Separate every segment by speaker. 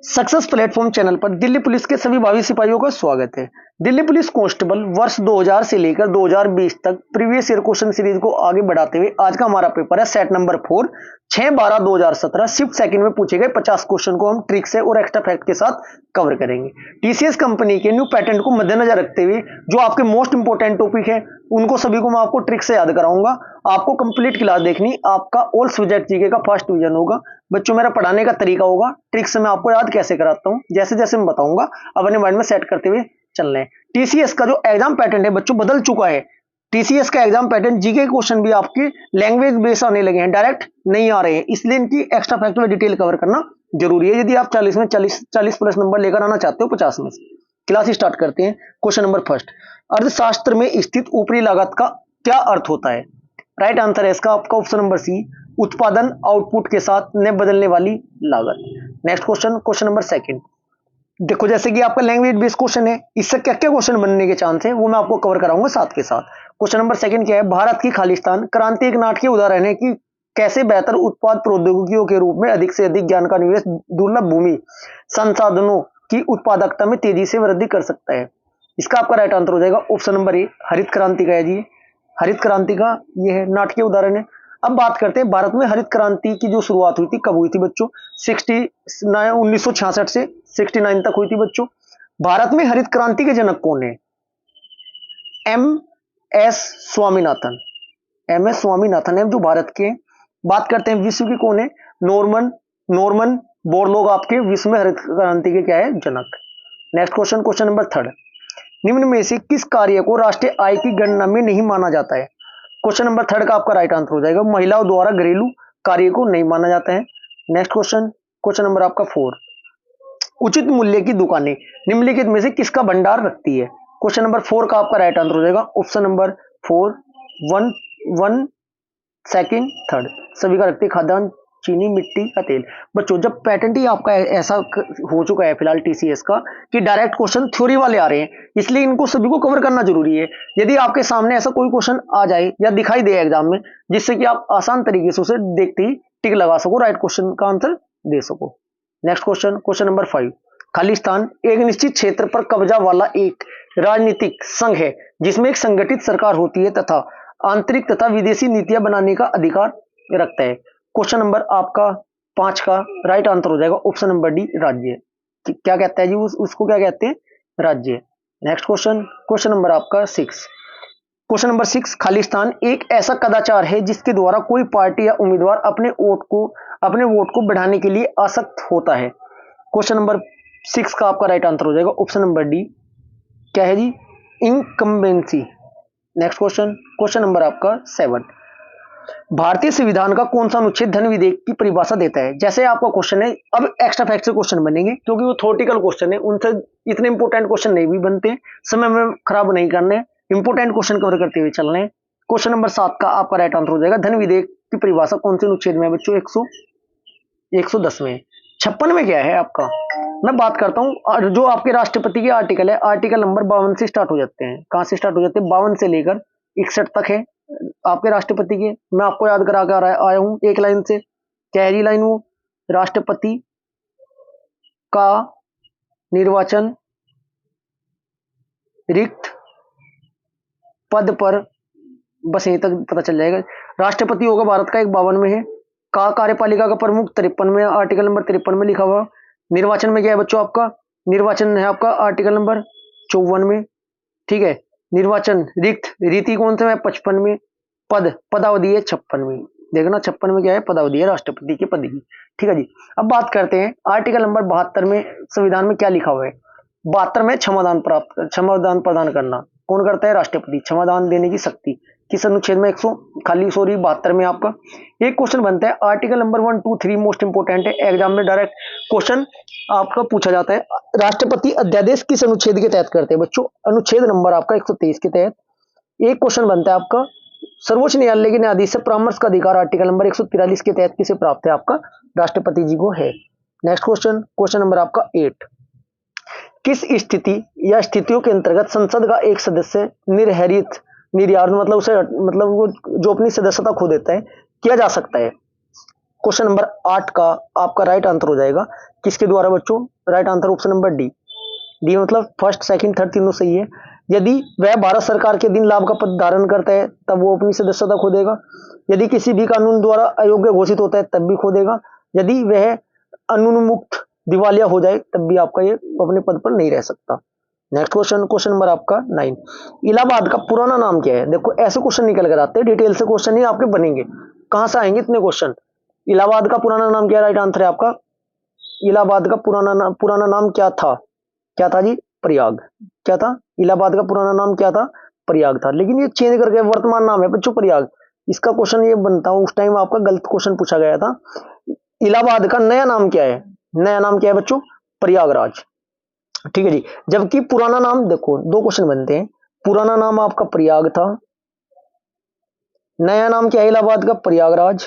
Speaker 1: Success platform channel पर Delhi police के सभी भावी सिपाहियों का स्वागत है। दिल्ली पुलिस कांस्टेबल वर्ष 2000 से लेकर 2020 तक प्रीवियस ईयर क्वेश्चन सीरीज को आगे बढ़ाते हुए आज का हमारा पेपर है सेट नंबर 4 6/12/2017 शिफ्ट सेकंड में पूछे गए 50 क्वेश्चन को हम ट्रिक से और एक्स्ट्रा फैक्ट के साथ कवर करेंगे। टीसीएस कंपनी के न्यू पैटेंट को मद्देनजर रखते हुए जो आपके मोस्ट इंपोर्टेंट टॉपिक है उनको सभी को मैं आपको ट्रिक से याद कराऊंगा। आपको कंप्लीट क्लास देखनी, आपका ऑल सब्जेक्ट जीके का फर्स्ट डिवीजन होगा। बच्चों, मेरा पढ़ाने का तरीका होगा ट्रिक से मैं आपको याद कैसे कराता हूं, जैसे जैसे मैं बताऊंगा अपने माइंड में सेट करते हुए चल रहे हैं। टीसीएस का जो एग्जाम पैटर्न है बच्चों बदल चुका है। टीसीएस का एग्जाम पैटर्न जीके क्वेश्चन भी आपके लैंग्वेज बेस आने लगे हैं, डायरेक्ट नहीं आ रहे हैं, इसलिए इनकी एक्स्ट्रा फैक्ट में डिटेल कवर करना जरूरी है यदि आप 40 में 40 प्लस नंबर लेकर आना चाहते हो 50 में से। क्लास स्टार्ट करते हैं। क्वेश्चन नंबर फर्स्ट, अर्थशास्त्र में स्थित ऊपरी लागत का क्या अर्थ होता है? राइट आंसर है इसका आपका ऑप्शन नंबर सी, उत्पादन आउटपुट के साथ न बदलने वाली लागत। Next question, question number second. देखो जैसे कि आपका लैंग्वेज बेस्ड क्वेश्चन है, इससे क्या क्या क्वेश्चन बनने के चांस है वो मैं आपको कवर कराऊंगा साथ के साथ। क्वेश्चन नंबर सेकंड क्या है? भारत की खालिस्तान क्रांति एक नाटकीय उदाहरण है कि कैसे बेहतर उत्पाद प्रौद्योगिकियों के रूप में अधिक से अधिक ज्ञान का निवेश दुर्लभ भूमि संसाधनों की उत्पादकता में तेजी से वृद्धि कर सकता है। इसका आपका राइट आंसर हो जाएगा ऑप्शन नंबर ए, हरित क्रांति का है जी। हरित क्रांति का ये है नाटकीय उदाहरण है। अब बात करते हैं भारत में हरित क्रांति की जो शुरुआत हुई थी कब हुई थी बच्चों? 1966 से 69 तक हुई थी बच्चों। भारत में हरित क्रांति के जनक कौन है? M S Swaminathan. M S Swaminathan है जो भारत के। बात करते हैं विश्व की कौन है? नॉर्मन बोरलॉग आपके विश्व में हरित क्रांति के क्या है? जनक। Next question, question number third, निम्न में से किस कार्य को राष्ट्रीय आय की गणना में नहीं माना जाता है? क्वेश्चन नंबर थर्ड का आपका राइट आंसर हो जाएगा महिलाओं द्वारा घरेलू कार्य को नहीं माना जाता है। नेक्स्ट क्वेश्चन, क्वेश्चन नंबर आपका 4, उचित मूल्य की दुकानें निम्नलिखित में से किसका भंडार रखती है? क्वेश्चन नंबर 4 का आपका राइट आंसर हो जाएगा ऑप्शन नंबर 4 1 सेकंड थर्ड सभी का रखते खाद्यान्न चीनी मिट्टी का तेल। बच्चों जब पैटेंट ही आपका ऐसा हो चुका है फिलहाल टीसीएस का कि डायरेक्ट क्वेश्चन थ्योरी वाले आ रहे हैं, इसलिए इनको सभी को कवर करना जरूरी है। यदि आपके सामने ऐसा कोई क्वेश्चन आ जाए या दिखाई दे एग्जाम में जिससे कि आप आसान तरीके से उसे देखते ही टिक लगा सको, राइट क्वेश्चन का आंसर दे सको। Next question, question number 5, Khalistan एक निश्चित क्षेत्र पर कब्जा वाला एक राजनीतिक संघ है जिसमें एक संगठित सरकार होती है तथा आंतरिक तथा विदेशी नीतियां बनाने का अधिकार रखता है। क्वेश्चन नंबर आपका 5 का राइट आंसर हो जाएगा ऑप्शन नंबर डी, राज्य। क्या कहता है जी उसको क्या कहते हैं? राज्य। नेक्स्ट क्वेश्चन, क्वेश्चन नंबर आपका 6, क्वेश्चन नंबर 6, खालिस्तान एक ऐसा कदाचार है जिसके द्वारा कोई पार्टी या उम्मीदवार अपने वोट को बढ़ाने के लिए आसक्त होता है। क्वेश्चन नंबर 6 का आपका राइट आंसर हो जाएगा ऑप्शन नंबर डी, क्या है जी? Incumbency. Next question, question number आपका 7, भारतीय संविधान का कौन सा अनुच्छेद धन विधेयक की परिभाषा देता है? जैसे आपका क्वेश्चन है, अब एक्स्ट्रा फैक्ट से क्वेश्चन बनेंगे क्योंकि वो थ्योरेटिकल क्वेश्चन है, उनसे इतने इंपोर्टेंट क्वेश्चन नहीं भी बनते, समय में खराब नहीं करने, इंपोर्टेंट क्वेश्चन कवर करते हुए चल रहे हैं। क्वेश्चन नंबर 7 का आपका राइट आंसर हो जाएगा धन विधेयक की परिभाषा कौन से अनुच्छेद में है बच्चों? 110 में। 56 में क्या है आपका? मैं बात करता हूं जो आपके राष्ट्रपति के आर्टिकल है, आर्टिकल नंबर 52 से स्टार्ट हो जाते हैं। कहां से स्टार्ट हो जाते हैं? 52 से लेकर 61 तक है आपके राष्ट्रपति के। मैं आपको याद करा कर आया हूं एक लाइन से। क्या है लाइन? वो राष्ट्रपति का निर्वाचन रिक्त पद पर, बस यहीं तक पता चल जाएगा। राष्ट्रपति होगा भारत का, एक 52 में है। का कार्यपालिका का प्रमुख 53 में, आर्टिकल नंबर 53 में लिखा हुआ। निर्वाचन में क्या है बच्चों आपका? निर्वाचन है आपका आर्टिकल नंबर 54 में, ठीक है। निर्वाचन रिक्त रीति कौन सा है? 55 में। पदावधि है 56 में। देखना 56 में क्या है? पदावधि है राष्ट्रपति के पद की, ठीक है जी। अब बात करते हैं आर्टिकल नंबर 72 में संविधान में क्या लिखा हुआ है? 72 में क्षमादान प्रदान करना कौन करता है? राष्ट्रपति। क्षमादान देने की शक्ति किस अनुच्छेद में? 72 में आपका। एक क्वेश्चन बनता है आर्टिकल नंबर 1 2 3 मोस्ट इंपोर्टेंट है, एग्जाम में डायरेक्ट क्वेश्चन आपका पूछा जाता है। राष्ट्रपति अध्यादेश किस अनुच्छेद के तहत करते हैं बच्चों? अनुच्छेद नंबर आपका 123 के तहत। एक क्वेश्चन बनता है आपका सर्वोच्च न्यायालय के न्यायाधीश से परामर्श का अधिकार आर्टिकल नंबर 143 के तहत किसे प्राप्त है? आपका राष्ट्रपति जी को है। नेक्स्ट क्वेश्चन, क्वेश्चन नंबर आपका 8, किस स्थिति या स्थितियों के अंतर्गत संसद का एक सदस्य निर्यात मतलब उसे मतलब वो जो अपनी सदस्यता खो देता है किया जा सकता है? क्वेश्चन नंबर 8 का आपका राइट आंसर हो जाएगा किसके द्वारा बच्चों? Right answer option number D. D मतलब फर्स्ट सेकंड थर्ड तीनों सही है। यदि वह भारत सरकार के दिन लाभ का पद धारण करता है तब वो अपनी सदस्यता खो देगा। यदि किसी भी कानून द्वारा अयोग्य घोषित होता है तब भी खो देगा। यदि वह अनुन्मुक्त दिवालिया हो जाए तब भी आपका ये अपने पद पर नहीं रह सकता। नेक्स्ट क्वेश्चन, क्वेश्चन नंबर आपका 9, इलाहाबाद का पुराना नाम क्या है? देखो ऐसे क्वेश्चन निकल कर आते हैं, डिटेल से क्वेश्चन ही आपके बनेंगे। कहां से आएंगे इतने क्वेश्चन? इलाहाबाद का पुराना नाम क्या? राइट आंसर है आपका इलाहाबाद का पुराना नाम क्या था? क्या था जी? प्रयाग। क्या था? इलाहाबाद का पुराना नाम क्या था? प्रयाग था। लेकिन ये चेंज करके वर्तमान नाम है बच्चों प्रयाग। इसका क्वेश्चन ये बनता है, उस टाइम आपका गलत क्वेश्चन पूछा गया था। इलाहाबाद का नया नाम क्या है? नया नाम क्या है बच्चों? प्रयागराज। ठीक है जी। जबकि पुराना नाम, देखो दो क्वेश्चन बनते हैं, पुराना नाम आपका प्रयाग था, नया नाम क्या है इलाहाबाद का? प्रयागराज।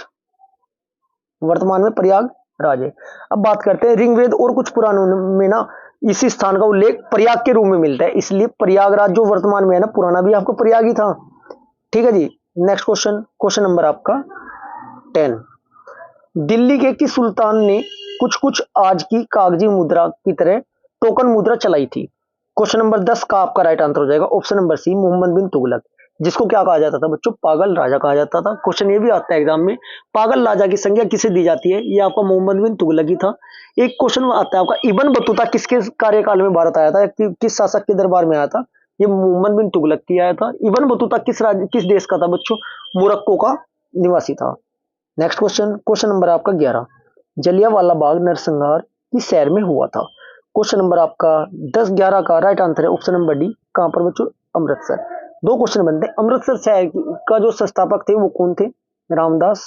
Speaker 1: वर्तमान में प्रयागराज है। अब बात करते हैं ऋग्वेद और कुछ पुराणों में ना इसी स्थान का उल्लेख प्रयाग के रूप में मिलता है, इसलिए प्रयागराज जो वर्तमान में है ना, पुराना भी आपको प्रयाग ही था। ठीक है जी। नेक्स्ट क्वेश्चन, क्वेश्चन नंबर आपका 10, दिल्ली के किस सुल्तान ने कुछ कुछ आज की कागजी मुद्रा की तरह टोकन मुद्रा चलाई थी? क्वेश्चन नंबर 10 का आपका राइट आंसर हो जाएगा ऑप्शन नंबर सी, मोहम्मद बिन तुगलक, जिसको क्या कहा जाता था बच्चों? पागल राजा कहा जाता था। क्वेश्चन ये भी आता है एग्जाम में, पागल राजा की संज्ञा किसे दी जाती है? ये आपका मोहम्मद बिन तुगलक ही था। एक क्वेश्चन आता है आपका, इब्न बतूता किसके कार्यकाल में भारत आया था, किस शासक के दरबार में आया था? ये मोहम्मद बिन तुगलक की आया था। इब्न बतूता किस देश का था बच्चों? मोरक्को का निवासी था। नेक्स्ट क्वेश्चन, क्वेश्चन नंबर आपका 11, जलियांवाला बाग नरसंहार किस शहर में हुआ था? क्वेश्चन नंबर आपका 10-11 का राइट आंसर है ऑप्शन नंबर डी, कहां पर बच्चों? अमृतसर। दो क्वेश्चन बनते हैं, अमृतसर शहर का जो संस्थापक थे वो कौन थे? रामदास।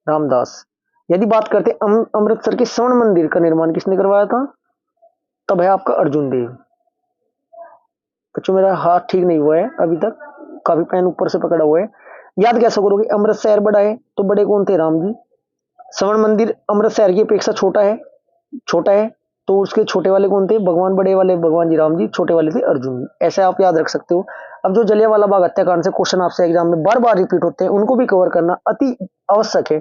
Speaker 1: रामदास। यदि बात करते हैं अमृतसर के स्वर्ण मंदिर का निर्माण किसने करवाया था? तब है आपका अर्जुन देव। बच्चों मेरा हाथ ठीक नहीं हुआ है अभी तक, काफी पेन ऊपर से पकड़ा हुआ है। याद कैसे करोगे? अमृत शहर बड़ा है तो बड़े कौन थे? राम जी। स्वर्ण मंदिर अमृत शहर की अपेक्षा छोटा है, छोटा है तो उसके छोटे वाले कौन थे? भगवान। बड़े वाले भगवान जी राम जी, छोटे वाले थे अर्जुन जी। ऐसे आप याद रख सकते हो। अब जो जलियांवाला बाग हत्याकांड से क्वेश्चन आपसे एग्जाम में बार बार रिपीट होते हैं उनको भी कवर करना अति आवश्यक है।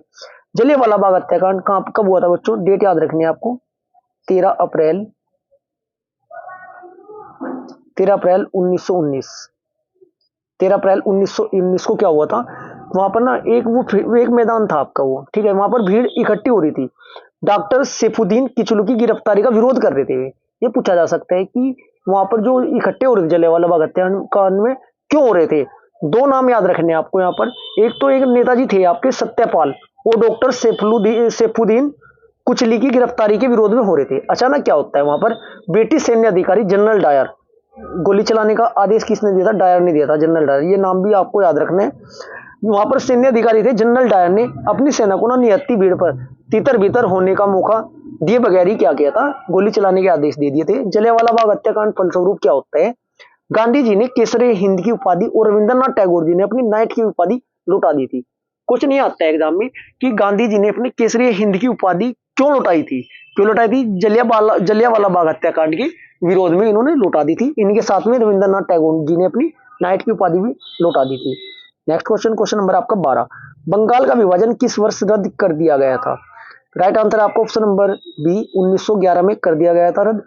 Speaker 1: जलियांवाला बाग हत्याकांड कब हुआ था बच्चों? डेट याद रखनी है आपको, 13 अप्रैल 1919। 13 अप्रैल 1919 को क्या हुआ था? वहां पर ना एक मैदान था आपका वो, ठीक है, वहां पर भीड़ इकट्ठी हो रही थी। डॉक्टर सैफुद्दीन किचलू की गिरफ्तारी का विरोध कर रहे थे। ये पूछा जा सकता है कि वहां पर जो इकट्ठे हो रहे थे जलियांवाला बाग हत्याकांड में क्यों हो रहे थे? दो नाम याद रखने हैं आपको यहाँ पर। एक तो एक नेताजी थे आपके सत्यपाल, वो डॉक्टर सैफुद्दीन कुचली की गिरफ्तारी के विरोध में हो रहे थे। अचानक क्या होता है वहां पर, ब्रिटिश सैन्य अधिकारी जनरल डायर, गोली चलाने का आदेश किसने दिया था? डायर ने दिया था, जनरल डायर। ये नाम भी आपको याद रखना है। वहां पर सैन्य अधिकारी थे जनरल डायर ने अपनी सेना को ना नियति भीड़ पर तितर बितर होने का मौका दिए बगैर ही क्या किया था? गोली चलाने के आदेश दे दिए थे। जलियांवाला बाग हत्याकांड फलस्वरूप क्या होता है? गांधी जी ने केसरी हिंद की उपाधि और रविंद्रनाथ टैगोर जी ने अपनी नाइट की उपाधि लौटा दी थी। क्वेश्चन ये आता है एग्जाम में कि गांधी जी ने अपनी केसरी हिंद की उपाधि क्यों लौटाई थी? क्यों लौटाई थी? जलियांवाला बाग हत्याकांड के विरोध में इन्होंने लौटा दी थी। इनके साथ में रविंद्रनाथ टैगोर जी ने अपनी नाइट की उपाधि भी लौटा दी थी। नेक्स्ट क्वेश्चन, क्वेश्चन नंबर आपका 12, बंगाल का विभाजन किस वर्ष रद्द कर दिया गया था? राइट आंसर आपको ऑप्शन नंबर बी, 1911 में कर दिया गया था रद्द।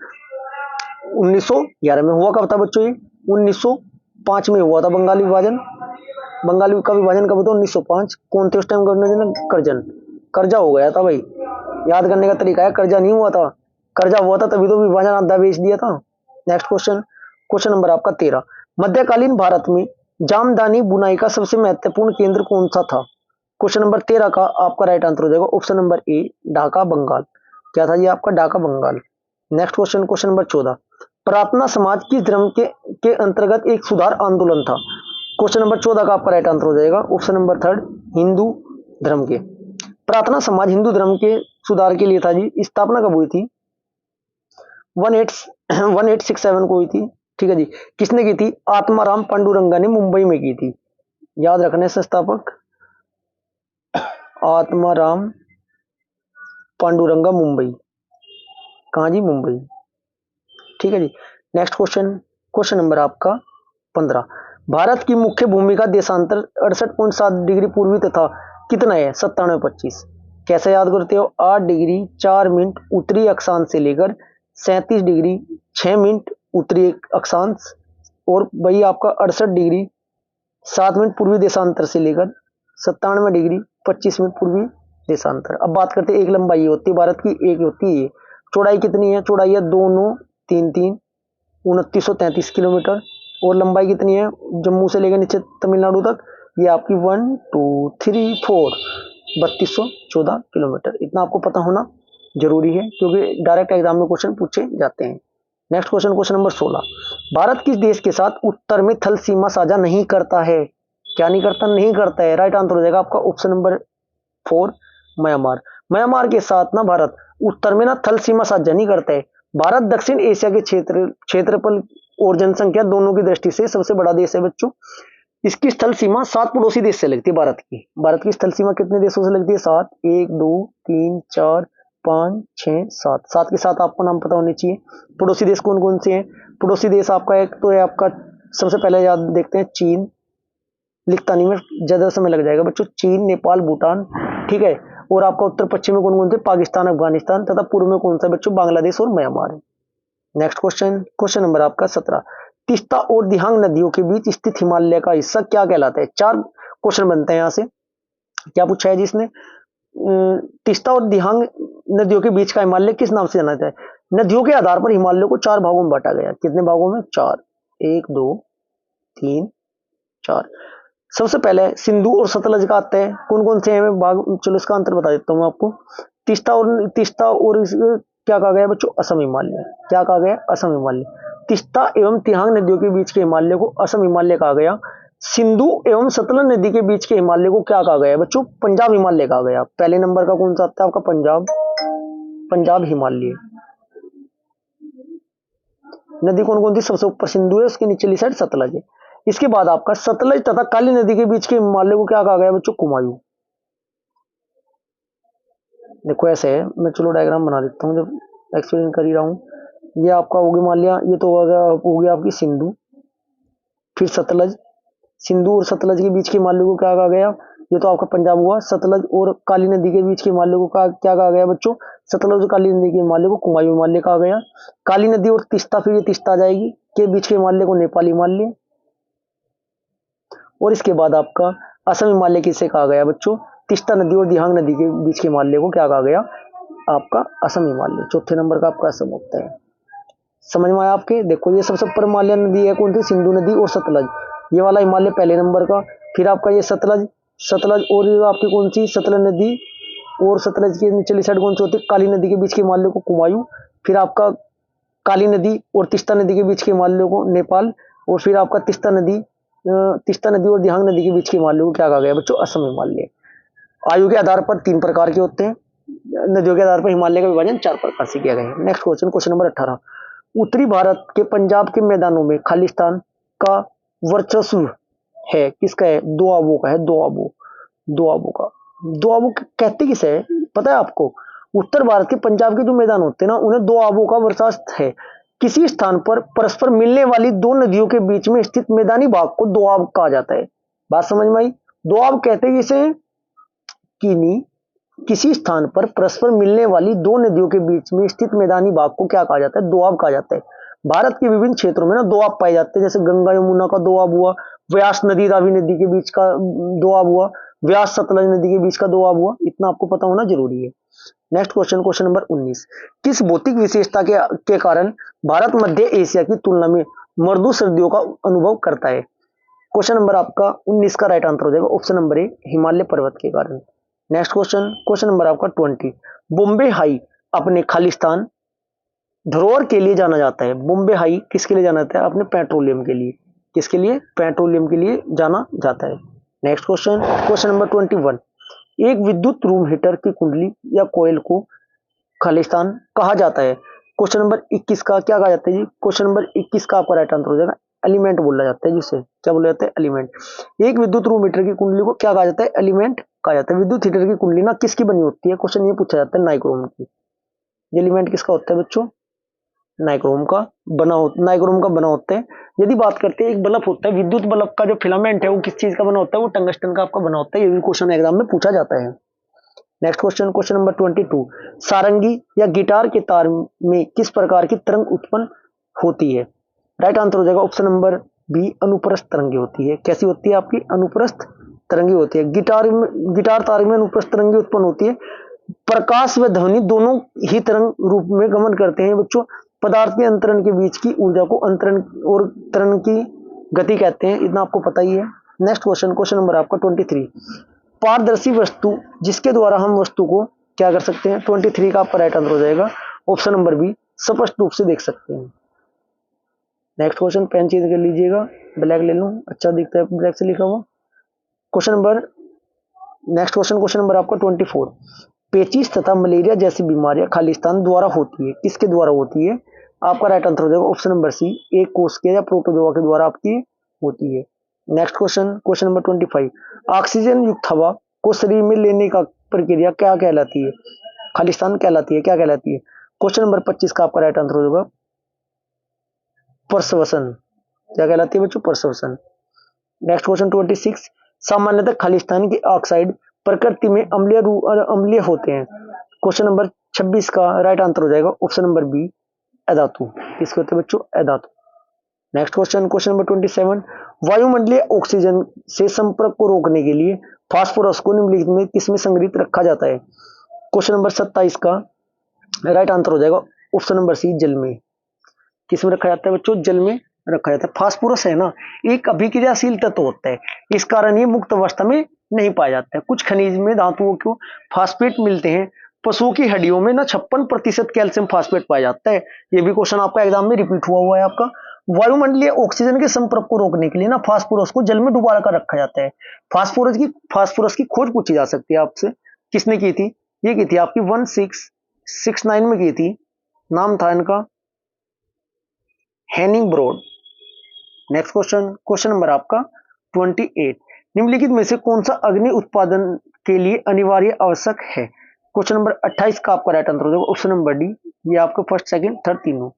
Speaker 1: 1911 में हुआ कब था बच्चों? ये 1905 में हुआ था बंगाली विभाजन। बंगाल का विभाजन कब था? 1905। कौन थे उस टाइम गवर्नर? करजन। कर्जा हो गया था भाई, याद करने का तरीका है, कर्जा नहीं हुआ था। कर्जा हुआ था तभी तो विभाजन आधा बेच दिया था। नेक्स्ट क्वेश्चन, क्वेश्चन नंबर आपका 13, मध्यकालीन भारत में जामदानी बुनाई का सबसे महत्वपूर्ण केंद्र कौन सा था? क्वेश्चन नंबर 13 का आपका राइट आंसर हो जाएगा option number A, Dhaka Bengal. क्या था ये आपका? Dhaka Bengal. Next question, question number 14, Prarthana समाज किस धर्म के अंतर्गत एक सुधार आंदोलन था? क्वेश्चन नंबर 14 का आपका राइट आंसर हो जाएगा ऑप्शन नंबर थर्ड, हिंदू धर्म के। प्रार्थना समाज हिंदू धर्म के सुधार के लिए था जी। स्थापना कब हुई थी? 1867 को हुई थी। ठीक है जी। किसने की थी? आत्माराम पांडुरंगा ने मुंबई में की थी। याद रखने संस्थापक आत्माराम पांडुरंगा, मुंबई। कहां जी? मुंबई। ठीक है जी। नेक्स्ट क्वेश्चन, क्वेश्चन नंबर आपका 15, भारत की मुख्य भूमि का देशांतर 68.7 डिग्री पूर्वी तथा कितना है 97.25। कैसे याद करते हो, 8 डिग्री 4 मिनट उत्तरी अक्षांश से लेकर 37 डिग्री 6 मिनट उत्तरी अक्षांश, और वही आपका 68 डिग्री 7 मिनट पूर्वी देशांतर से लेकर 97 डिग्री 25 मिनट पूर्वी देशांतर। अब बात करते हैं एक लंबाई होती है भारत की, एक होती है चौड़ाई। कितनी है चौड़ाई है 2933 2933 किलोमीटर। और लंबाई कितनी है जम्मू से लेकर नीचे तमिलनाडु तक, ये आपकी 1 2 3 4 3214 किलोमीटर। इतना आपको पता होना जरूरी है क्योंकि डायरेक्ट एग्जाम में क्वेश्चन पूछे जाते हैं। Next question, question number 16। Bharat किस देश के साथ उत्तर में थल सीमा साझा नहीं करता है? क्या नहीं करता? नहीं करता है। राइट आंसर हो जाएगा आपका ऑप्शन नंबर 4 म्यांमार। म्यांमार के साथ ना भारत उत्तर में ना थल सीमा साझा नहीं करता है। भारत दक्षिण एशिया के क्षेत्रफल और जनसंख्या दोनों की दृष्टि से सबसे बड़ा देश है बच्चों। इसकी स्थल सीमा 7 पड़ोसी देश से लगती है भारत की। भारत की स्थल सीमा कितने देशों से लगती है? 7। 1 2 3 4 5 6 7। 7 के साथ आपको नाम पता होने चाहिए। पड़ोसी देश कौन कौन से हैं? पड़ोसी देश आपका एक तो है आपका, सबसे पहले याद देखते हैं चीन, लिखता नहीं में ज्यादा समय लग जाएगा बच्चों। चीन, नेपाल, भूटान, ठीक है। और आपका उत्तर पश्चिम में कौन कौन से? पाकिस्तान, अफगानिस्तान, तथा पूर्व में कौन सा बच्चों? बांग्लादेश और म्यांमार है। नेक्स्ट क्वेश्चन, क्वेश्चन नंबर आपका 17। तीस्ता और दिहांग नदियों के बीच स्थित हिमालय का हिस्सा क्या कहलाता है? 4 क्वेश्चन बनते हैं यहां से। क्या पूछा है जिसने? तीस्ता और दिहांग नदियों के बीच का हिमालय किस नाम से जाना जाता है? नदियों के आधार पर हिमालय को 4 भागों में बांटा गया। कितने भागों में? 4। 1 2 3 4। सबसे पहले सिंधु और सतलज का आता है। कौन कौन से हैं भाग? चलो इसका अंतर बता देता हूं मैं आपको। तीस्ता और क्या कहा गया बच्चों? असम हिमालय। क्या कहा गया? असम हिमालय। तीस्ता एवं तिहांग नदियों के बीच के हिमालय को असम हिमालय कहा गया। सिंधु एवं सतलज नदी के बीच के हिमालय को क्या कहा गया बच्चों? पंजाब हिमालय कहा गया। पहले नंबर का कौन सा आता है आपका? पंजाब। पंजाब हिमालय। नदी कौन कौन सी? सबसे ऊपर सिंधु है, उसके नीचली साइड सतलज है। इसके बाद आपका सतलज तथा काली नदी के बीच के हिमालय को क्या कहा गया बच्चों? कुमायूं। देखो ऐसे है, मैं चलो डायग्राम बना देता हूँ जब एक्सप्लेन कर ही रहा हूँ। ये आपका होगी मान लिया, ये तो हो गया आपकी सिंधु, फिर सतलज। सिंधु और सतलज के बीच के हिमालय को क्या कहा गया? ये तो आपका पंजाब हुआ। सतलज और काली नदी के बीच के हिमालय को क्या कहा गया बच्चों? सतलज और काली नदी के हिमालय को कुमायूं हिमालय कहा गया। काली नदी और तीस्ता, फिर ये तीस्ता आ जाएगी, के बीच के हिमालय को नेपाल हिमालय। और इसके बाद आपका असम हिमालय किसे कहा गया बच्चों? तीस्ता नदी और दिहांग नदी के बीच के हिमालय को क्या कहा गया? आपका असम हिमालय। चौथे नंबर का आपका असम होता है। समझ में आया आपके? देखो ये सबसे ऊपर हिमालय नदी है कौन सी? सिंधु नदी और सतलज। ये वाला हिमालय पहले नंबर का। फिर आपका ये सतलज, सतलज और ये आपकी कौन सी? सतलज नदी, और सतलज की निचली साइड कौन सी होती है? काली नदी के बीच के हिमालय को कुमायूं। फिर आपका काली नदी और तीस्ता नदी के बीच के हिमालय को नेपाल। और फिर आपका तीस्ता नदी और दिहांग नदी के बीच के हिमालय को क्या कहा गया बच्चों? असम हिमालय। आयु के आधार पर 3 प्रकार के होते हैं। नदियों के आधार पर हिमालय का विभाजन 4 प्रकार से किया गया है। Next question, question number 18। उत्तरी भारत के पंजाब के मैदानों में खालिस्तान का वर्चस्व है किसका है? दोआबों का है। दोआबों का। दोआबों कहते किसे है पता है आपको? उत्तर भारत के पंजाब के जो मैदान होते हैं ना, उन्हें दोआबों का वर्चस्व है। किसी स्थान पर परस्पर मिलने वाली 2 नदियों के बीच में स्थित मैदानी भाग को दोआब कहा जाता है। बात समझ में आई? दोआब कहते किसे? किसी स्थान पर परस्पर मिलने वाली 2 नदियों के बीच में स्थित मैदानी भाग को क्या कहा जाता है? दोआब कहा जाता है। भारत के विभिन्न क्षेत्रों में ना दोआब पाए जाते हैं, जैसे गंगा यमुना का दोआब हुआ, व्यास नदी रावी नदी के बीच का दोआब हुआ, व्यास सतलज नदी के बीच का दोआब हुआ। इतना आपको पता होना जरूरी है। Next question, question number 19। किस भौतिक विशेषता के कारण भारत मध्य एशिया की तुलना में मृदु सर्दियों का अनुभव करता है? क्वेश्चन नंबर आपका 19 का राइट आंसर हो जाएगा ऑप्शन नंबर ए, हिमालय पर्वत के कारण। नेक्स्ट क्वेश्चन, क्वेश्चन नंबर आपका 20। बॉम्बे हाई अपने खालिस्तान धरोहर के लिए जाना जाता है। बॉम्बे हाई किसके लिए जाना जाता है? अपने पेट्रोलियम के लिए। किसके लिए? पेट्रोलियम के लिए जाना जाता है। Next question, question number 21। एक विद्युत रूम हीटर की कुंडली या कोयल को खालिस्तान कहा जाता है। क्वेश्चन नंबर 21 का क्या कहा जाता है जी? क्वेश्चन नंबर 21 का आपका राइट आंसर हो जाएगा एलिमेंट बोला जाता है, जिसे क्या बोला जाता है? एलिमेंट। एक विद्युत रूम हीटर की कुंडली को क्या कहा जाता है? एलिमेंट कहा जाता है। विद्युत हीटर की कुंडली ना किसकी बनी होती है? क्वेश्चन ये पूछा जाता है नाइक्रोम की। ये एलिमेंट किसका होता है बच्चों? नाइक्रोम का नाइक्रोम का बना होता है। यदि बात करते हैं एक बल्ब होता है, विद्युत बल्ब का जो फिलामेंट है वो किस चीज का बना होता है, वो टंगस्टन का आपका बना होता है। ये भी क्वेश्चन एग्जाम में पूछा जाता है। नेक्स्ट क्वेश्चन, क्वेश्चन नंबर 22, सारंगी या गिटार के तार में किस प्रकार की तरंग उत्पन्न होती है? राइट आंसर हो जाएगा ऑप्शन नंबर बी, अनुप्रस्थ तरंगे होती है। कैसी होती है आपकी? अनुप्रस्थ तरंगे होती है। गिटार तार में अनुप्रस्थ तरंगे उत्पन्न होती है। प्रकाश व ध्वनि दोनों ही तरंग रूप में गमन करते हैं बच्चों। पदार्थ के अंतरण के बीच की ऊर्जा को अंतरण और त्वरण की गति कहते हैं, इतना आपको पता ही है। नेक्स्ट क्वेश्चन, क्वेश्चन नंबर आपका 23, पारदर्शी वस्तु जिसके द्वारा हम वस्तु को क्या कर सकते हैं? 23 का आपका राइट आंसर हो जाएगा ऑप्शन नंबर बी, स्पष्ट रूप से देख सकते हैं। नेक्स्ट क्वेश्चन, पेन चेंज कर लीजिएगा, ब्लैक ले लूं, अच्छा दिखता है ब्लैक से लिखा हुआ। Question number, next question, question number आपका 24, पेचिश तथा मलेरिया जैसी बीमारियां खालिस्तान द्वारा होती है, किसके द्वारा होती है? आपका राइट आंसर हो जाएगा ऑप्शन नंबर सी, एक कोष के या प्रोटोजोआ के द्वारा आपकी होती है। Next question, question number 25, oxygen युक्त हवा को शरीर में लेने का प्रक्रिया क्या कहलाती है? खालिस्तान कहलाती है, क्या कहलाती है? क्वेश्चन नंबर 25 का आपका राइट आंसर हो जाएगा प्रश्वसन। क्या कहलाती है बच्चों? प्रश्वसन। नेक्स्ट क्वेश्चन 26, सामान्यतः खालिस्तान के ऑक्साइड प्रकृति में अम्लीय होते हैं। क्वेश्चन नंबर 26 का राइट आंसर हो जाएगा ऑप्शन नंबर बी, अधातु। किसके होते हैं बच्चों? अधातु। नेक्स्ट क्वेश्चन, क्वेश्चन नंबर 27, वायुमंडलीय ऑक्सीजन से संपर्क को रोकने के लिए फास्फोरस को निम्नलिखित में किसमें संग्रहित रखा जाता है? क्वेश्चन नंबर 27 का राइट आंसर हो जाएगा ऑप्शन नंबर सी, जल में। किसमें रखा जाता है बच्चों? जल में रखा जाता है। फास्फोरस है ना, एक अभिक्रियाशील तत्व होता है, इस कारण ये मुक्त अवस्था में नहीं पाया जाता है। कुछ खनिज में धातुओं को फास्फेट मिलते हैं। पशुओं की हड्डियों में ना 56% कैल्शियम फास्फेट पाया जाता है। ये भी क्वेश्चन आपका एग्जाम में रिपीट हुआ है आपका। वायुमंडलीय ऑक्सीजन के संपर्क को रोकने के लिए ना फास्फोरस को जल में डुबा कर रखा जाता है। फास्फोरस की खोज पूछी जा सकती है आपसे, किसने की थी? ये की थी आपकी 1669 में की थी। नाम था इनका Hennig Brand. Next question, question number आपका 28, निम्नलिखित में से कौन सा अग्नि उत्पादन के लिए अनिवार्य आवश्यक है? क्वेश्चन नंबर 28 का आपका राइट आंसर हो जाएगा ऑप्शन नंबर डी, ये आपका फर्स्ट, सेकंड, थर्ड तीनों।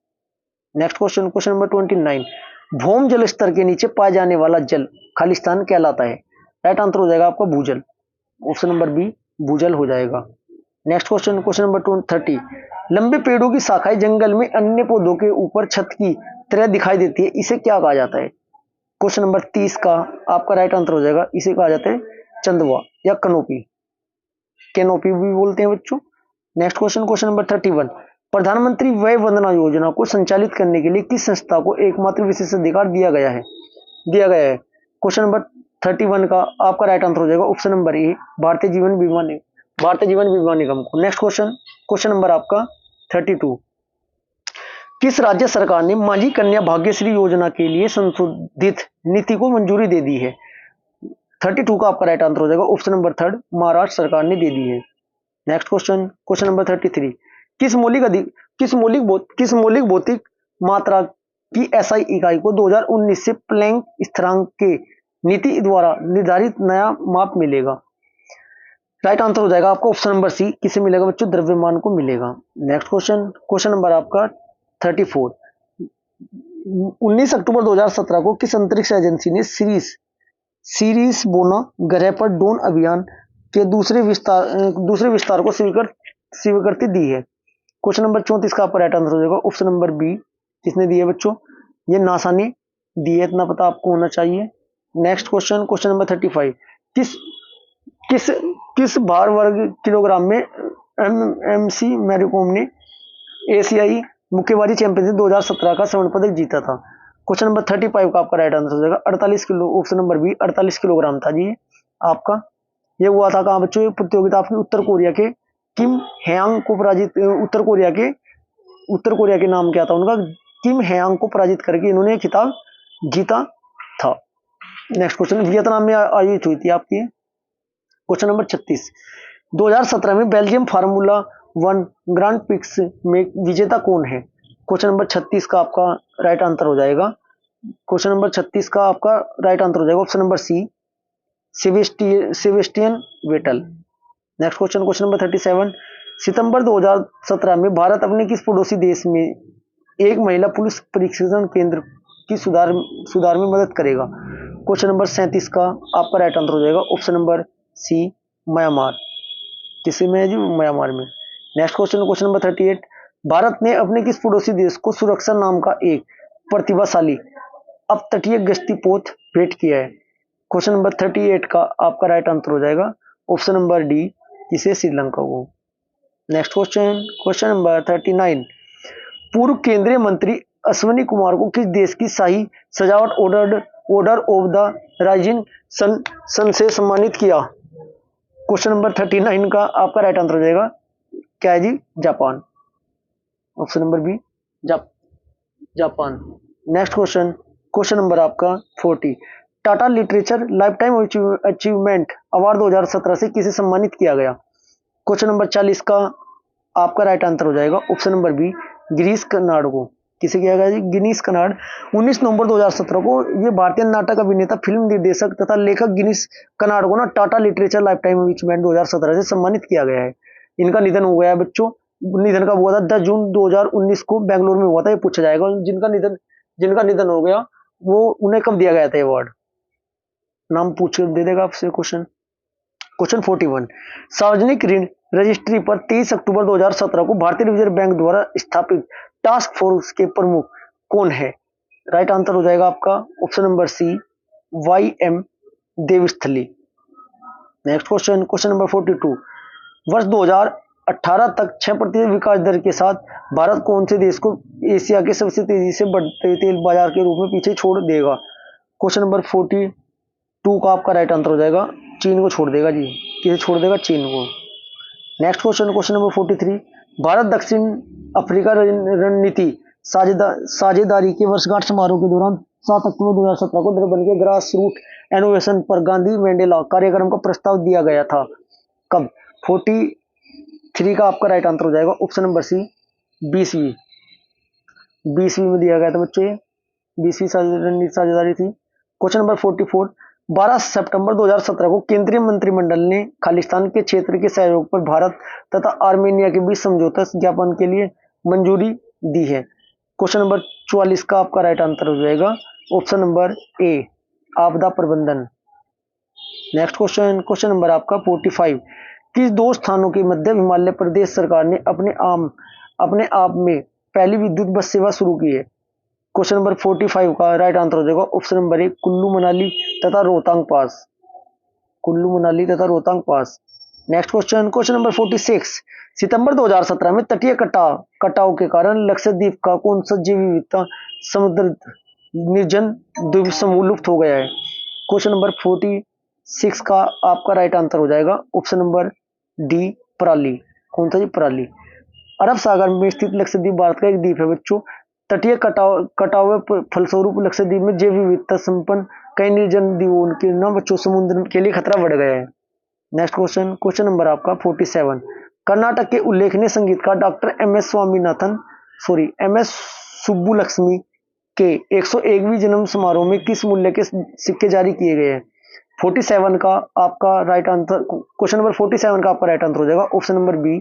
Speaker 1: नेक्स्ट क्वेश्चन, क्वेश्चन नंबर 29, भौम जल स्तर के नीचे पाए जाने वाला जल खालिस्तान कहलाता है। राइट आंसर हो जाएगा आपका भूजल, ऑप्शन नंबर बी, भूजल हो जाएगा। नेक्स्ट क्वेश्चन, क्वेश्चन नंबर 30, लंबे पेड़ों की शाखाएं जंगल में अन्य पौधों के ऊपर छत की तरह दिखाई देती है, इसे क्या कहा जाता है? क्वेश्चन नंबर 30 का आपका राइट आंसर हो जाएगा, इसे कहा जाता है चंदवा या कनोपी, कैनोपी भी बोलते हैं बच्चों। नेक्स्ट क्वेश्चन, क्वेश्चन नंबर 31, प्रधानमंत्री वय वंदना योजना को संचालित करने के लिए किस संस्था को एकमात्र विशेषाधिकार दिया गया है? क्वेश्चन नंबर 31 का आपका राइट आंसर हो जाएगा ऑप्शन नंबर ए, भारतीय जीवन बीमा निगम को। नेक्स्ट क्वेश्चन, क्वेश्चन नंबर आपका 32, किस राज्य सरकार ने माझी कन्या भाग्यश्री योजना के लिए संशोधित नीति को मंजूरी दे दी है? 32 का आपका राइट आंसर हो जाएगा ऑप्शन नंबर थर्ड, महाराष्ट्र सरकार ने दे दी है। नेक्स्ट क्वेश्चन, क्वेश्चन नंबर 33, किस मौलिक भौतिक मात्रा की एसआई इकाई को 2019 से प्लैंक स्थिरांक के नीति द्वारा निर्धारित नया माप मिलेगा? राइट आंसर हो जाएगा आपका ऑप्शन नंबर सी, किसे मिलेगा बच्चों? द्रव्यमान को मिलेगा। नेक्स्ट क्वेश्चन, क्वेश्चन नंबर आपका 34, 19 अक्टूबर 2017 को किस अंतरिक्ष एजेंसी ने सीरीस बोना ग्रह पर ड्रोन अभियान के दूसरे विस्तार को स्वीकृति दी है? क्वेश्चन नंबर 34 का आपका राइट आंसर हो जाएगा ऑप्शन नंबर बी, किसने दी है बच्चों? ये नासा ने दी है, इतना पता आपको होना चाहिए। नेक्स्ट क्वेश्चन, क्वेश्चन नंबर 35, किस भार वर्ग किलोग्राम में एमसी मैरीकॉम ने एशियाई मुक्केबाजी चैंपियनशिप 2017 का स्वर्ण पदक जीता था? क्वेश्चन नंबर 35 का आपका राइट आंसर हो जाएगा 48 kilo, option number B, 48 kilogram था जी आपका। ये हुआ था कहाँ बच्चों? ये प्रतियोगिता आपकी उत्तर कोरिया के किम हैंग को पराजित, उत्तर कोरिया के नाम क्या था उनका? किम हैंग को पराजित करके इन्होंने खिताब जीता था। नेक्स्ट क्वेश्चन, वियतनाम में आयोजित हुई थी आपकी। क्वेश्चन नंबर 36, 2017 में बेल्जियम फार्मूला 1 ग्रांड प्रिक्स में विजेता कौन है? क्वेश्चन नंबर 36 का आपका राइट आंसर हो जाएगा, क्वेश्चन नंबर 36 का आपका राइट आंसर हो जाएगा option number C, Sebastian Vettel. Next question, question number 37, सितंबर 2017 में भारत अपने किस पड़ोसी देश में एक महिला पुलिस प्रशिक्षण केंद्र की सुधार में मदद करेगा? क्वेश्चन नंबर 37 का आपका राइट आंसर हो जाएगा ऑप्शन नंबर सी, म्यांमार। किसी में है जी? म्यांमार में। नेक्स्ट क्वेश्चन नंबर 38, भारत ने अपने किस पड़ोसी देश को सुरक्षा नाम का एक प्रतिभाशाली अपतटीय गश्ती पोत भेंट किया है? क्वेश्चन नंबर 38 का आपका राइट आंसर हो जाएगा ऑप्शन नंबर डी, किसे? श्रीलंका को। नेक्स्ट क्वेश्चन नंबर 39, पूर्व केंद्रीय मंत्री अश्विनी कुमार को किस देश की शाही सजावट order of the rising sun से सम्मानित किया? क्वेश्चन नंबर 39 का आपका राइट आंसर हो जाएगा क्या है जी? Japan. Option number B, Japan. Next question number आपका 40, Tata literature lifetime achievement award 2017 से किसे सम्मानित किया गया? क्वेश्चन नंबर 40 का आपका राइट आंसर हो जाएगा option number B, Girish Karnad को। किसे किया गया जी? गिरीश कर्नाड। 19 नवंबर 2017 को ये भारतीय नाटक अभिनेता, फिल्म निर्देशक तथा लेखक गिरीश कर्नाड को ना Tata literature lifetime achievement 2017 से सम्मानित किया गया है। इनका निधन हो गया है बच्चों। निधन कब हुआ था? 10 जून 2019 को बेंगलुरु में हुआ था। ये पूछा जाएगा जिनका निधन हो गया वो उन्हें कब दिया गया था अवार्ड? नाम पूछ दे देगा आपसे क्वेश्चन 41, सार्वजनिक ऋण रजिस्ट्री पर 23 अक्टूबर 2017 को भारतीय रिजर्व बैंक द्वारा स्थापित टास्क फोर्स के प्रमुख कौन है? राइट आंसर हो जाएगा आपका option number C, YM Devasthali. Next question number 42, वर्ष 2018 तक 6% विकास दर के साथ भारत कौन से देश को एशिया के सबसे तेजी से बढ़ते तेल बाजार के रूप में पीछे छोड़ देगा? क्वेश्चन नंबर 42 का आपका राइट आंसर हो जाएगा चीन को छोड़ देगा जी। किसे छोड़ देगा? चीन को। नेक्स्ट क्वेश्चन नंबर 43, भारत दक्षिण अफ्रीका रणनीति साझेदारी के वर्षगांठ समारोह के दौरान 7 अक्टूबर 2017 को डरबन के ग्रास रूट इनोवेशन पर गांधी मंडेला कार्यक्रम का प्रस्ताव दिया गया था। कब? 43 का आपका राइट आंसर हो जाएगा ऑप्शन नंबर सी, 20वीं में दिया गया था बच्चे। 20वीं रणनीति साझेदारी थी। क्वेश्चन नंबर 44, 12 सितंबर 2017 को केंद्रीय मंत्रिमंडल ने खालिस्तान के क्षेत्र के सहयोग पर भारत तथा आर्मेनिया के बीच समझौता ज्ञापन के लिए मंजूरी दी है। क्वेश्चन नंबर 44 का आपका राइट आंसर हो जाएगा ऑप्शन नंबर ए, आपदा प्रबंधन। नेक्स्ट क्वेश्चन नंबर आपका 45, किस 2 स्थानों के मध्य हिमालय प्रदेश सरकार ने अपने आप में पहली विद्युत बस सेवा शुरू की है? क्वेश्चन नंबर 45 का राइट आंसर हो जाएगा ऑप्शन नंबर ए, कुल्लू मनाली तथा रोहतांग पास। कुल्लू मनाली तथा रोहतांग पास। नेक्स्ट क्वेश्चन नंबर 46, सितंबर 2017 में तटीय कटाव के कारण लक्षद्वीप का कौन सा जैव विविधता समुद्र निर्जन द्वीप समूह लुप्त हो गया है? क्वेश्चन नंबर 46 का आपका राइट आंसर हो जाएगा ऑप्शन नंबर डी, पराली। कौन सा जी? पराली। अरब सागर में स्थित लक्षद्वीप भारत का एक द्वीप है बच्चों। तटीय कटाव फलस्वरूप लक्षद्वीप में जैव विविधता संपन्न कई निर्जन द्वीपों के ना बच्चों समुद्र के लिए खतरा बढ़ गया है। नेक्स्ट क्वेश्चन नंबर आपका 47, कर्नाटक के उल्लेखनीय संगीतकार डॉक्टर MS सुब्बुलक्ष्मी के 101वीं जन्म समारोह में किस मूल्य के सिक्के जारी किए गए हैं? 47 का आपका राइट आंसर, क्वेश्चन नंबर 47 का आपका राइट आंसर हो जाएगा ऑप्शन नंबर बी,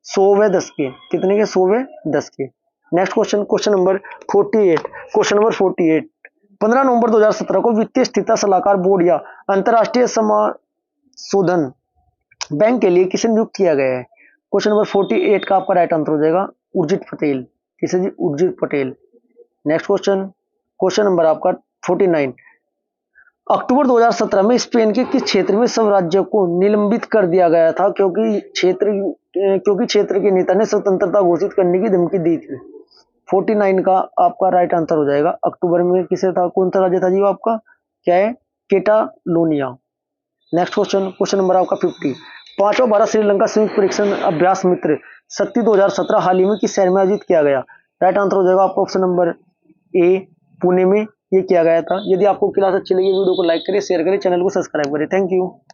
Speaker 1: 100 व 10 के। कितने के? 100 व 10 के। नेक्स्ट क्वेश्चन नंबर 48, 15 नवंबर 2017 को वित्तीय स्थिरता सलाहकार बोर्ड या अंतरराष्ट्रीय समाशोधन बैंक के लिए किसे नियुक्त किया गया है? क्वेश्चन नंबर 48 का आपका राइट आंसर हो जाएगा उर्जित पटेल। किसे जी? Urjit Patel. Next question number आपका 49, अक्टूबर 2017 में स्पेन के किस क्षेत्र में सब राज्यों को निलंबित कर दिया गया था क्योंकि क्षेत्र के नेता ने स्वतंत्रता घोषित करने की धमकी दी थी? 49 का आपका राइट आंसर हो जाएगा अक्टूबर में किसे था? कौन सा राज्य था जी? आपका क्या है? कैटालोनिया। नेक्स्ट क्वेश्चन नंबर आपका 50, पांचवा भारत श्रीलंका संयुक्त परीक्षण अभ्यास मित्र शक्ति 2017 हाल ही में किस शहर में आयोजित किया गया? राइट आंसर हो जाएगा आपका ऑप्शन नंबर ए, पुणे में ये किया गया था। यदि आपको क्लास अच्छी लगी वीडियो को लाइक करें, शेयर करें, चैनल को सब्सक्राइब करें। Thank you.